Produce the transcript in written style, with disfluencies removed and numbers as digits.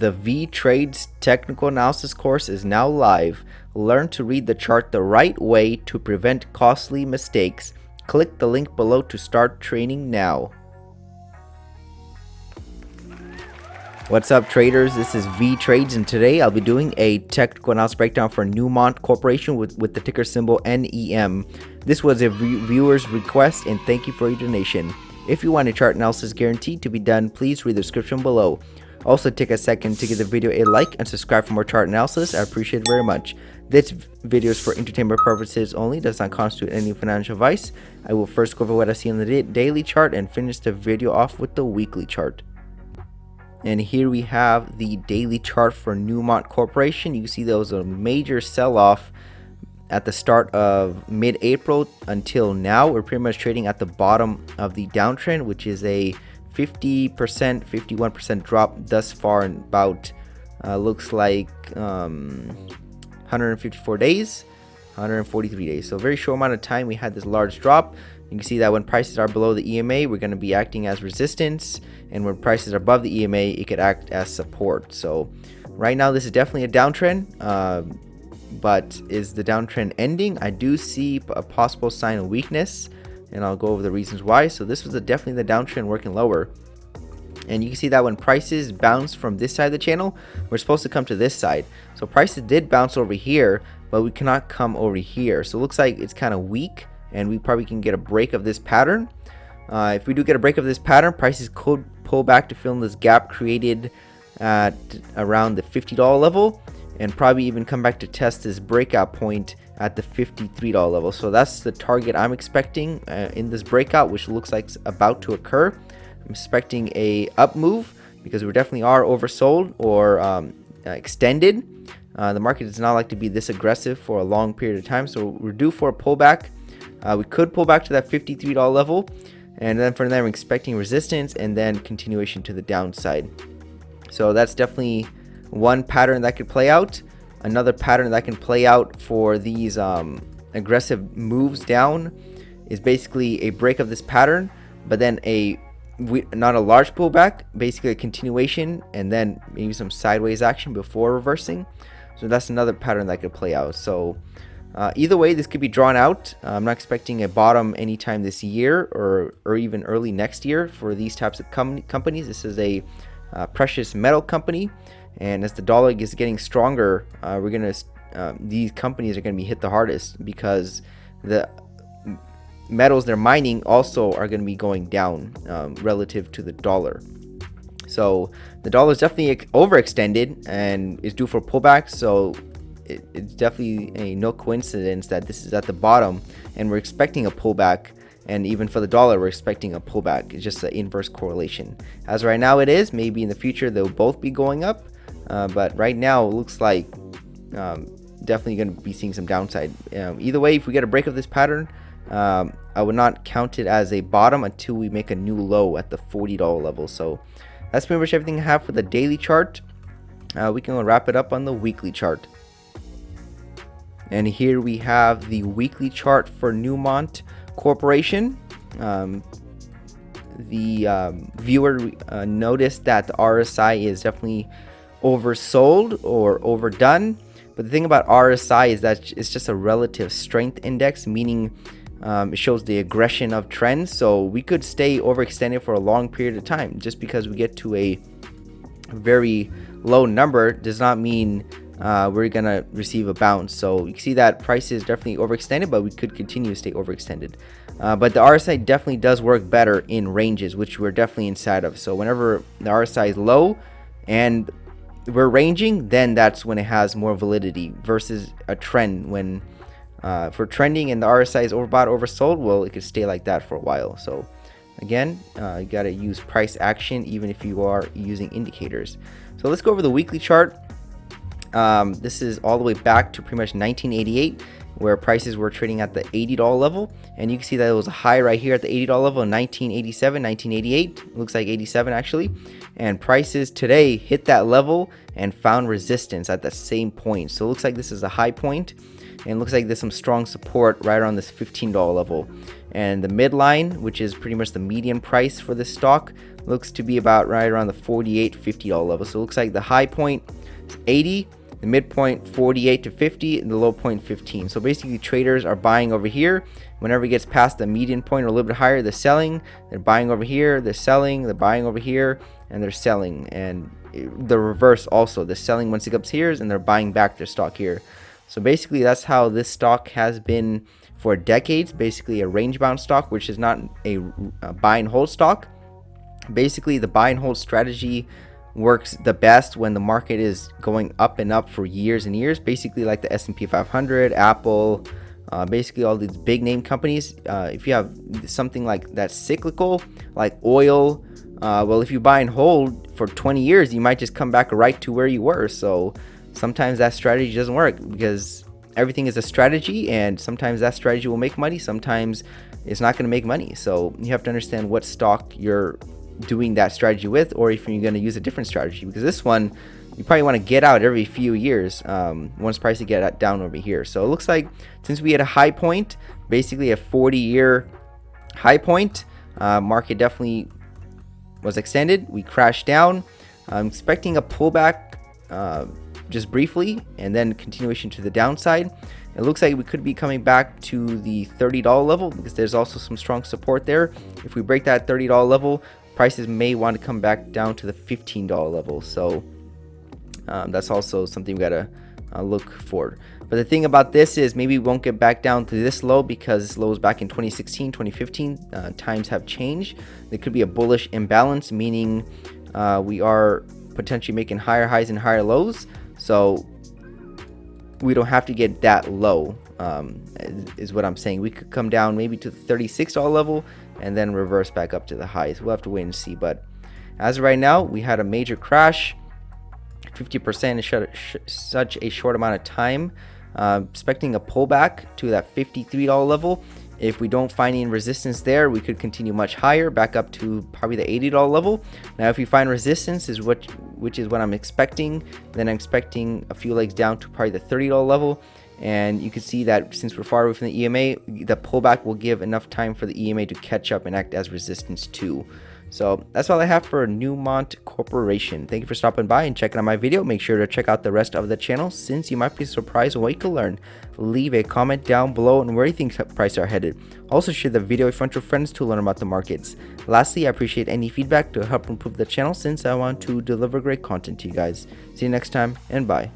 The Vee Trades technical analysis course is now live. Learn to read the chart the right way to prevent costly mistakes. Click the link below to start training now. What's up, traders? This is Vee Trades, and today I'll be doing a technical analysis breakdown for Newmont Corporation with the ticker symbol NEM. This was a viewer's request, and thank you for your donation. If you want a chart analysis guaranteed to be done, please read the description below. Also, take a second to give the video a like and subscribe for more chart analysis. I appreciate it very much. This video is for entertainment purposes only, does not constitute any financial advice. I will first go over what I see on the daily chart and finish the video off with the weekly chart. And here we have the daily chart for Newmont Corporation. You can see there was a major sell-off at the start of mid-April until now. We're pretty much trading at the bottom of the downtrend, which is a 50%, 51% drop thus far in about, looks like 154 days, 143 days. So a very short amount of time we had this large drop. You can see that when prices are below the EMA, we're going to be acting as resistance, and when prices are above the EMA, it could act as support. So right now this is definitely a downtrend, but is the downtrend ending? I do see a possible sign of weakness, and I'll go over the reasons why. So this was definitely the downtrend working lower, and you can see that when prices bounce from this side of the channel, we're supposed to come to this side. So prices did bounce over here, but we cannot come over here. So it looks like it's kind of weak, and we probably can get a break of this pattern. If we do get a break of this pattern, prices could pull back to fill in this gap created at around the $50 level, and probably even come back to test this breakout point at the $53 level. So that's the target I'm expecting in this breakout, which looks like it's about to occur. I'm expecting a up move because we definitely are oversold or extended. The market does not like to be this aggressive for a long period of time, so we're due for a pullback. We could pull back to that $53 level, and then from there I'm expecting resistance and then continuation to the downside. So that's definitely one pattern that could play out. Another pattern that can play out for these aggressive moves down is basically a break of this pattern, but then not a large pullback, basically a continuation, and then maybe some sideways action before reversing. So that's another pattern that could play out. So either way, this could be drawn out. I'm not expecting a bottom anytime this year or even early next year for these types of companies. This is a precious metal company, and as the dollar is getting stronger, these companies are gonna be hit the hardest because the metals they're mining also are going to be going down relative to the dollar. So the dollar is definitely overextended and is due for pullback. So it's definitely no coincidence that this is at the bottom and we're expecting a pullback. And even for the dollar, we're expecting a pullback. It's just an inverse correlation. As right now it is, maybe in the future they'll both be going up. But right now it looks like definitely going to be seeing some downside. Either way, if we get a break of this pattern, I would not count it as a bottom until we make a new low at the $40 level. So that's pretty much everything I have for the daily chart. We can wrap it up on the weekly chart. And here we have the weekly chart for Newmont Corporation. The viewer noticed that the RSI is definitely oversold or overdone. But the thing about RSI is that it's just a relative strength index, meaning it shows the aggression of trends. So we could stay overextended for a long period of time. Just because we get to a very low number does not mean we're gonna receive a bounce. So you can see that price is definitely overextended, but we could continue to stay overextended. But the RSI definitely does work better in ranges, which we're definitely inside of. So whenever the RSI is low and we're ranging, then that's when it has more validity versus a trend. When for trending and the RSI is overbought, oversold, well, it could stay like that for a while. So again, you got to use price action even if you are using indicators. So let's go over the weekly chart. This is all the way back to pretty much 1988, where prices were trading at the $80 level, and you can see that it was a high right here at the $80 level in 1987, 1988. Looks like 87 actually, and prices today hit that level and found resistance at the same point. So it looks like this is a high point, and it looks like there's some strong support right around this $15 level. And the midline, which is pretty much the median price for this stock, looks to be about right around the $48, $50 level. So it looks like the high point is 80, the midpoint 48 to 50, and the low point 15. So basically traders are buying over here. Whenever it gets past the median point or a little bit higher, they're selling. They're buying over here, they're selling, they're buying over here, and they're selling. And the reverse also, they're selling once it gets here and they're buying back their stock here. So basically that's how this stock has been for decades, basically a range bound stock, which is not a buy and hold stock. Basically the buy and hold strategy works the best when the market is going up and up for years and years, basically like the S&P 500, Apple, basically all these big name companies. If you have something like that's cyclical, like oil, well, if you buy and hold for 20 years, you might just come back right to where you were. So sometimes that strategy doesn't work because everything is a strategy, and sometimes that strategy will make money, sometimes it's not going to make money. So you have to understand what stock you're doing that strategy with, or if you're going to use a different strategy, because this one you probably want to get out every few years once prices get down over here. So it looks like since we had a high point, basically a 40-year high point, market definitely was extended. We crashed down. I'm expecting a pullback just briefly, and then continuation to the downside. It looks like we could be coming back to the $30 level because there's also some strong support there. If we break that $30 level, prices may want to come back down to the $15 level. So that's also something we gotta look for. But the thing about this is maybe we won't get back down to this low because this low was back in 2016, 2015. Times have changed. There could be a bullish imbalance, meaning we are potentially making higher highs and higher lows. So we don't have to get that low, is what I'm saying. We could come down maybe to the $36 level and then reverse back up to the highs. We'll have to wait and see. But as of right now, we had a major crash, 50% in such a short amount of time. Expecting a pullback to that $53 level. If we don't find any resistance there, we could continue much higher, back up to probably the $80 level. Now, if we find resistance, which is what I'm expecting, then I'm expecting a few legs down to probably the $30 level. And you can see that since we're far away from the EMA, the pullback will give enough time for the EMA to catch up and act as resistance too. So that's all I have for Newmont Corporation. Thank you for stopping by and checking out my video. Make sure to check out the rest of the channel since you might be surprised on what you can learn. Leave a comment down below on where you think prices are headed. Also share the video with your friends to learn about the markets. Lastly, I appreciate any feedback to help improve the channel since I want to deliver great content to you guys. See you next time and bye.